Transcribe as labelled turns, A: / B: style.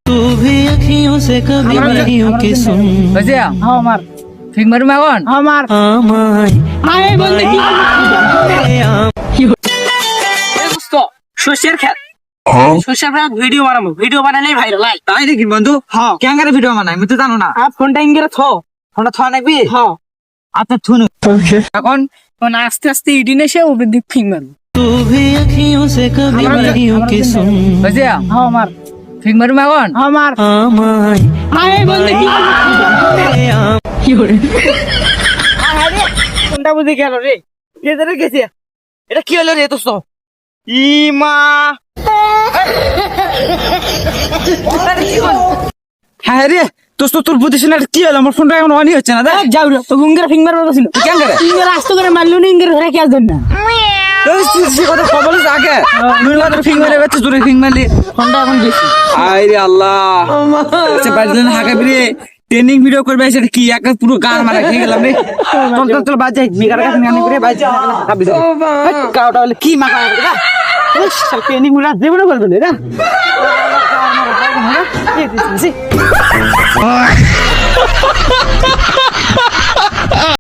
A: तू भी अखियों से कभी नहीं की सुन
B: বুঝছে
C: হ্যাঁ আমার
B: ঠিক মারুম এখন
C: আমার
A: আমায়
C: আয় বলতে কি
D: শস্যের খেত শস্যের খেত ভিডিও বানাবো ভিডিও বানালেই ভাইরাল লাই
B: তাই দেখি বন্ধু ক্যাঙ্গারে ভিডিও বানাই আমি তো জানো না
D: আর ফোনটা ইঙ্গিরে থো
B: ফোনটা থা নাকবি
D: হ্যাঁ
B: আচ্ছা থুনু এখন
D: ফোন আস্তে আস্তে ইডিন এসে উপর দিক ফিঙ্গার
A: तू भी अखियों से कभी नहीं की सुन
B: বুঝছে
C: হ্যাঁ আমার
B: ঠিক মারুম এখন
C: আমার
A: আমায়
C: আয় বলতে কি
D: ফোনটা বুঝে গেল রে এদের গেছে এটা কি হলো রে দোস্ত ইমা
B: হ্যাঁ রে দোস্ত তোর বুদ্ধি শুনে কি হলো আমার ফোনটা এখন অনই হচ্ছে না দেখ
D: যাও রে তো গুঙ্গের ফিঙ্গার বলছিল
B: ক্যাঙ্গারে
C: ইঙ্গের আস্ত করে মারলু নি ইঙ্গের ধরে কি আসবেন না
B: সে কথা খবর আগে নুন মাত্র ফিং মেরে গেছে জোরে ফিং মারলি
D: ফোনটা এখন গেছি
B: আরে আল্লাহ আচ্ছা বাইরেন হাগে বিরে ট্রেনিং ভিডিও করবে সেটা কি একটা পুরো গান মারা খেয়ে গেলাম রে চল চল চল বাজে মেগার কাছে গান করে বাজে হাগা বিরে
D: কাউটা বলে কি মাখা না ট্রেনিং গুলা জীবনে বলবে না